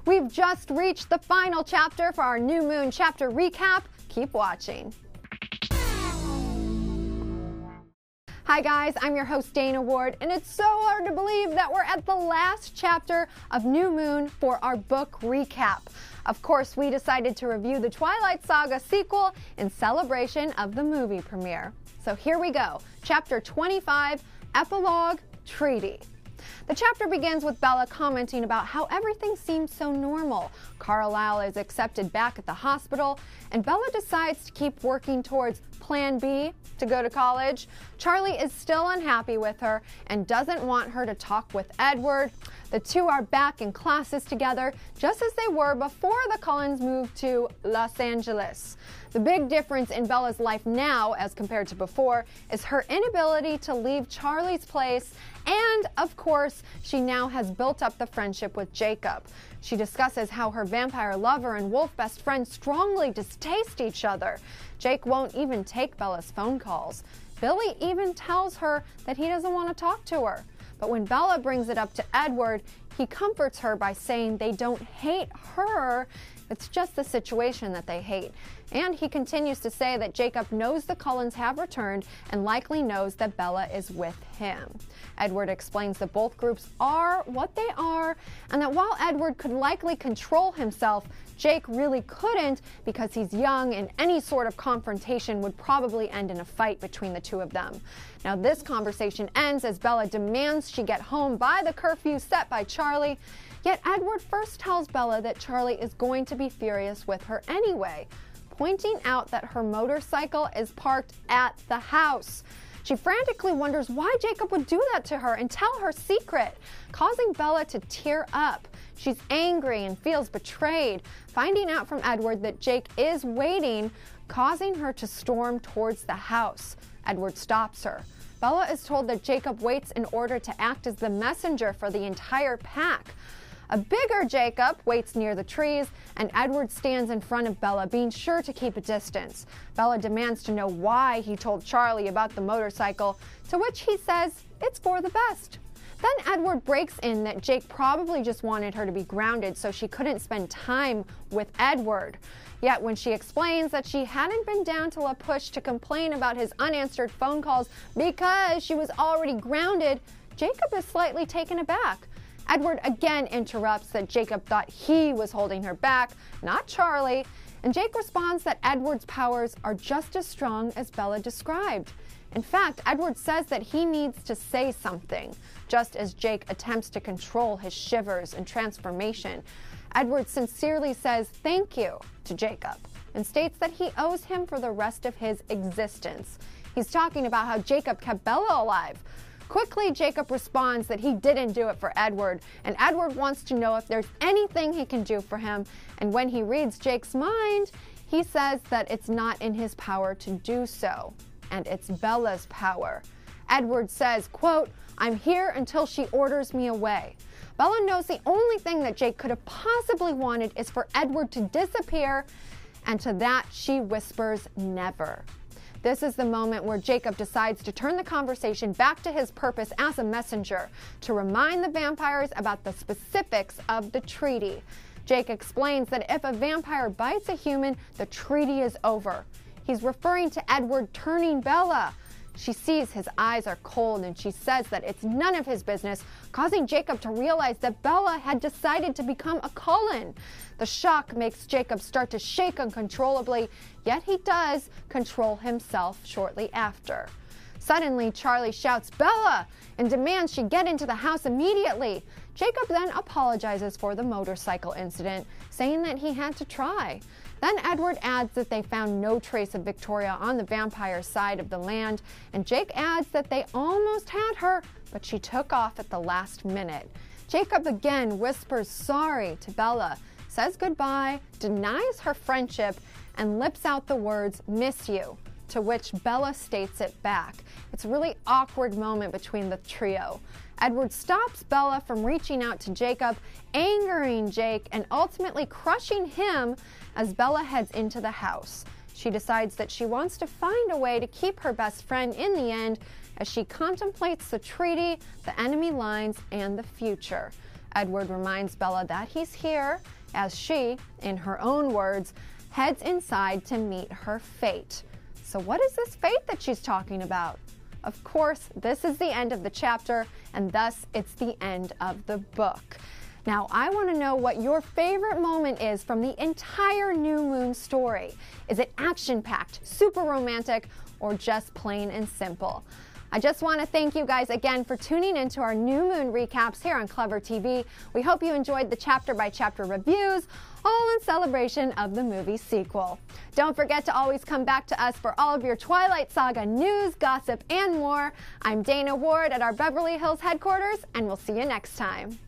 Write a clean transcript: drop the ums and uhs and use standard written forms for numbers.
We've just reached the final chapter for our New Moon chapter recap. Keep watching. Hi guys, I'm your host Dana Ward, and it's so hard to believe that we're at the last chapter of New Moon for our book recap. Of course, we decided to review the Twilight Saga sequel in celebration of the movie premiere. So here we go, Chapter 25, Epilogue, Treaty. The chapter begins with Bella commenting about how everything seems so normal. Carlisle is accepted back at the hospital, and Bella decides to keep working towards Plan B to go to college. Charlie is still unhappy with her and doesn't want her to talk with Edward. The two are back in classes together, just as they were before the Cullens moved to Los Angeles. The big difference in Bella's life now, as compared to before, is her inability to leave Charlie's place, and, of course, she now has built up the friendship with Jacob. She discusses how her vampire lover and wolf best friend strongly distaste each other. Jake won't even take Bella's phone calls. Billy even tells her that he doesn't want to talk to her. But when Bella brings it up to Edward, he comforts her by saying they don't hate her, it's just the situation that they hate. And he continues to say that Jacob knows the Cullens have returned and likely knows that Bella is with him. Edward explains that both groups are what they are, and that while Edward could likely control himself, Jake really couldn't because he's young and any sort of confrontation would probably end in a fight between the two of them. Now this conversation ends as Bella demands she get home by the curfew set by Charlie, yet Edward first tells Bella that Charlie is going to be furious with her anyway, pointing out that her motorcycle is parked at the house. She frantically wonders why Jacob would do that to her and tell her secret, causing Bella to tear up. She's angry and feels betrayed, finding out from Edward that Jake is waiting, causing her to storm towards the house. Edward stops her. Bella is told that Jacob waits in order to act as the messenger for the entire pack. A bigger Jacob waits near the trees, and Edward stands in front of Bella, being sure to keep a distance. Bella demands to know why he told Charlie about the motorcycle, to which he says it's for the best. Then Edward breaks in that Jake probably just wanted her to be grounded so she couldn't spend time with Edward. Yet when she explains that she hadn't been down to La Push to complain about his unanswered phone calls because she was already grounded, Jacob is slightly taken aback. Edward again interrupts that Jacob thought he was holding her back, not Charlie, and Jake responds that Edward's powers are just as strong as Bella described. In fact, Edward says that he needs to say something, just as Jake attempts to control his shivers and transformation. Edward sincerely says thank you to Jacob and states that he owes him for the rest of his existence. He's talking about how Jacob kept Bella alive. Quickly, Jacob responds that he didn't do it for Edward, and Edward wants to know if there's anything he can do for him, and when he reads Jake's mind, he says that it's not in his power to do so, and it's Bella's power. Edward says, quote, "I'm here until she orders me away." Bella knows the only thing that Jake could have possibly wanted is for Edward to disappear, and to that she whispers never. This is the moment where Jacob decides to turn the conversation back to his purpose as a messenger, to remind the vampires about the specifics of the treaty. Jake explains that if a vampire bites a human, the treaty is over. He's referring to Edward turning Bella. She sees his eyes are cold and she says that it's none of his business, causing Jacob to realize that Bella had decided to become a Cullen. The shock makes Jacob start to shake uncontrollably, yet he does control himself shortly after. Suddenly, Charlie shouts, "Bella!" and demands she get into the house immediately. Jacob then apologizes for the motorcycle incident, saying that he had to try. Then Edward adds that they found no trace of Victoria on the vampire side of the land, and Jake adds that they almost had her, but she took off at the last minute. Jacob again whispers sorry to Bella, says goodbye, denies her friendship, and lips out the words, "miss you," to which Bella states it back. It's a really awkward moment between the trio. Edward stops Bella from reaching out to Jacob, angering Jake and ultimately crushing him as Bella heads into the house. She decides that she wants to find a way to keep her best friend in the end as she contemplates the treaty, the enemy lines, and the future. Edward reminds Bella that he's here as she, in her own words, heads inside to meet her fate. So what is this fate that she's talking about? Of course, this is the end of the chapter, and thus it's the end of the book. Now, I want to know what your favorite moment is from the entire New Moon story. Is it action-packed, super romantic, or just plain and simple? I just want to thank you guys again for tuning into our New Moon recaps here on Clever TV. We hope you enjoyed the chapter-by-chapter reviews, all in celebration of the movie sequel. Don't forget to always come back to us for all of your Twilight Saga news, gossip, and more. I'm Dana Ward at our Beverly Hills headquarters, and we'll see you next time.